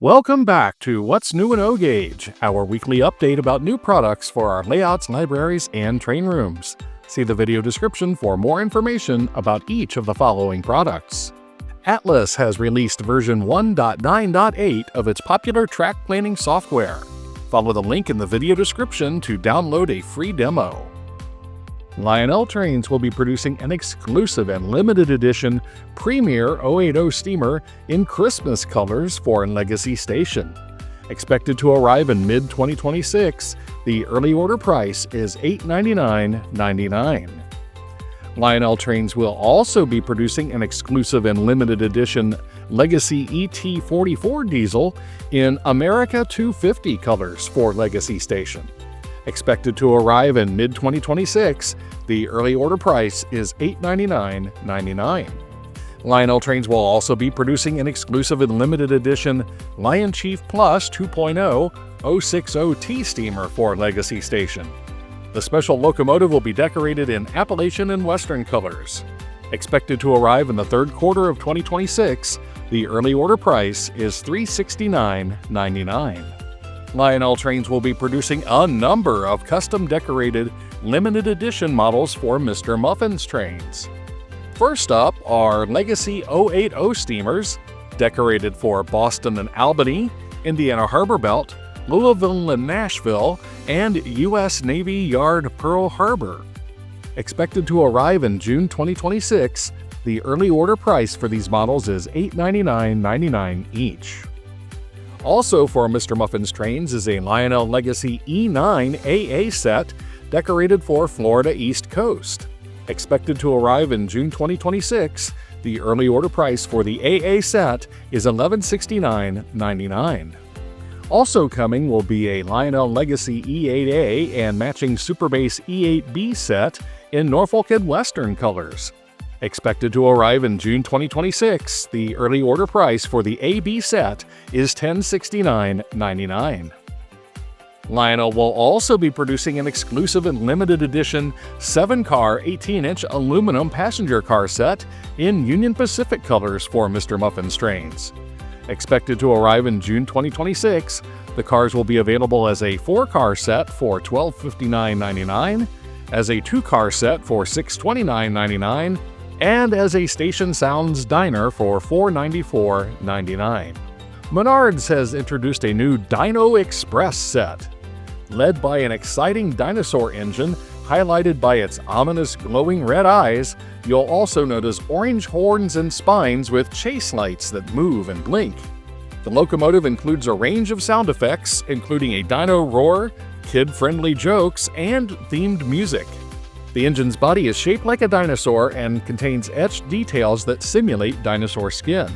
Welcome back to What's New in O Gauge, our weekly update about new products for our layouts, libraries, and train rooms. See the video description for more information about each of the following products. Atlas has released version 1.9.8 of its popular track planning software. Follow the link in the video description to download a free demo. Lionel Trains will be producing an exclusive and limited edition Premier 080 steamer in Christmas colors for Legacy Station. Expected to arrive in mid-2026, the early order price is $899.99. Lionel Trains will also be producing an exclusive and limited edition Legacy ET44 diesel in America 250 colors for Legacy Station. Expected to arrive in mid-2026, the early order price is $899.99. Lionel Trains will also be producing an exclusive and limited edition Lion Chief Plus 2.0 060T steamer for Legacy Station. The special locomotive will be decorated in Appalachian and Western colors. Expected to arrive in the third quarter of 2026, the early order price is $369.99. Lionel Trains will be producing a number of custom-decorated, limited edition models for Mr. Muffin's trains. First up are Legacy 080 steamers, decorated for Boston and Albany, Indiana Harbor Belt, Louisville and Nashville, and U.S. Navy Yard Pearl Harbor. Expected to arrive in June 2026, the early order price for these models is $899.99 each. Also for Mr. Muffin's trains is a Lionel Legacy E9 AA set decorated for Florida East Coast. Expected to arrive in June 2026, the early order price for the AA set is $1169.99. Also coming will be a Lionel Legacy E8A and matching Superbase E8B set in Norfolk and Western colors. Expected to arrive in June 2026, the early order price for the AB set is $1069.99. Lionel will also be producing an exclusive and limited edition 7-car 18-inch aluminum passenger car set in Union Pacific colors for Mr. Muffin's trains. Expected to arrive in June 2026, the cars will be available as a 4-car set for $1259.99, as a 2-car set for $629.99, and as a Station Sounds diner for $494.99. Menards has introduced a new Dino Express set. Led by an exciting dinosaur engine highlighted by its ominous glowing red eyes, you'll also notice orange horns and spines with chase lights that move and blink. The locomotive includes a range of sound effects, including a dino roar, kid-friendly jokes, and themed music. The engine's body is shaped like a dinosaur and contains etched details that simulate dinosaur skin.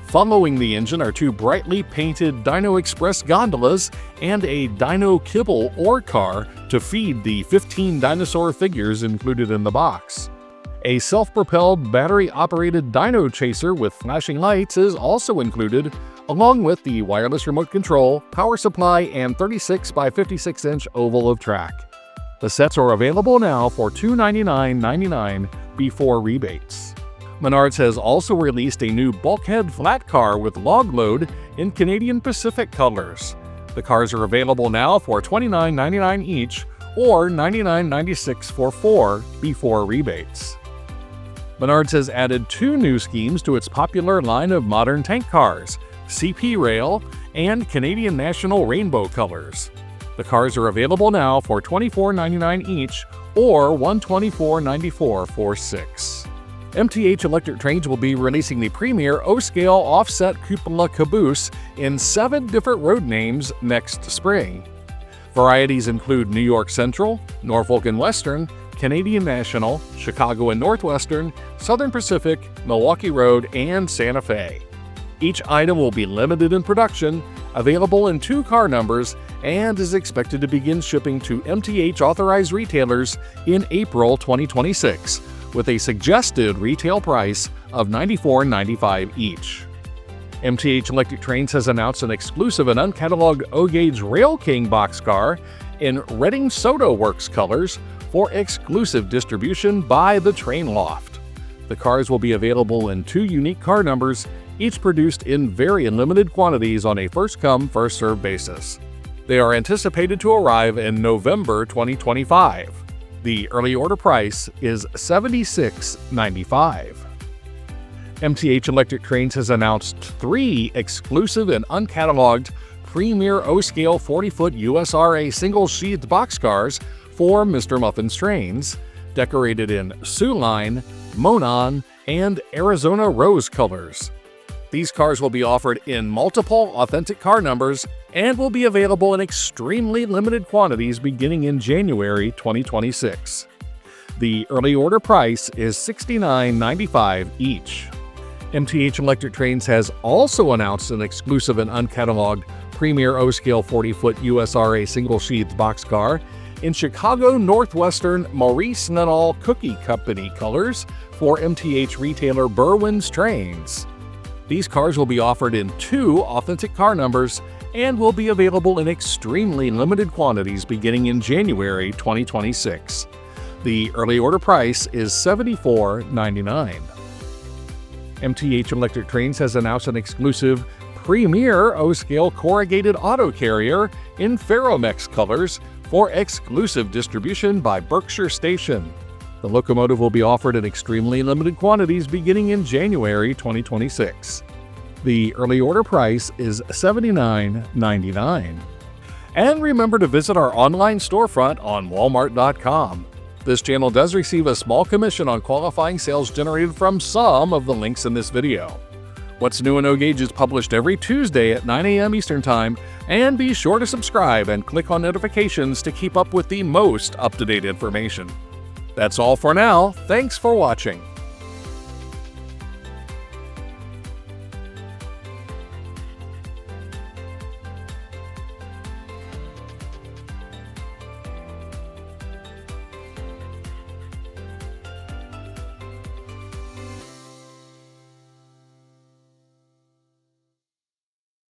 Following the engine are 2 brightly painted Dino Express gondolas and a Dino Kibble ore car to feed the 15 dinosaur figures included in the box. A self-propelled, battery-operated Dino Chaser with flashing lights is also included, along with the wireless remote control, power supply, and 36 by 56-inch oval of track. The sets are available now for $299.99 before rebates. Menards has also released a new bulkhead flat car with log load in Canadian Pacific colors. The cars are available now for $29.99 each or $99.96 for 4 before rebates. Menards has added 2 new schemes to its popular line of modern tank cars, CP Rail and Canadian National Rainbow colors. The cars are available now for $24.99 each or $124.94 for 6. MTH Electric Trains will be releasing the Premier O-Scale Offset Cupola Caboose in 7 different road names next spring. Varieties include New York Central, Norfolk and Western, Canadian National, Chicago and Northwestern, Southern Pacific, Milwaukee Road, and Santa Fe. Each item will be limited in production, available in 2 car numbers, and is expected to begin shipping to MTH authorized retailers in April 2026, with a suggested retail price of $94.95 each. MTH Electric Trains has announced an exclusive and uncatalogued O Gauge Rail King boxcar in Reading Soda Works colors for exclusive distribution by the Train Loft. The cars will be available in 2 unique car numbers each produced in very limited quantities on a first-come, first-served basis. They are anticipated to arrive in November 2025. The early order price is $76.95. MTH Electric Trains has announced 3 exclusive and uncatalogued premier O-scale 40-foot USRA single-sheathed boxcars for Mr. Muffin's trains, decorated in Sioux Line, Monon, and Arizona Rose colors. These cars will be offered in multiple authentic car numbers and will be available in extremely limited quantities beginning in January 2026. The early order price is $69.95 each. MTH Electric Trains has also announced an exclusive and uncatalogued premier O-scale 40-foot USRA single-sheathed boxcar in Chicago Northwestern Maurice Nanal Cookie Company colors for MTH retailer Berwyn's trains. These cars will be offered in 2 authentic car numbers and will be available in extremely limited quantities beginning in January 2026. The early order price is $74.99. MTH Electric Trains has announced an exclusive premier O-scale corrugated auto carrier in Ferromex colors for exclusive distribution by Berkshire Station. The locomotive will be offered in extremely limited quantities beginning in January 2026. The early order price is $79.99. And remember to visit our online storefront on Walmart.com. This channel does receive a small commission on qualifying sales generated from some of the links in this video. What's New in O Gauge is published every Tuesday at 9 a.m. Eastern Time, and be sure to subscribe and click on notifications to keep up with the most up-to-date information. That's all for now. Thanks for watching.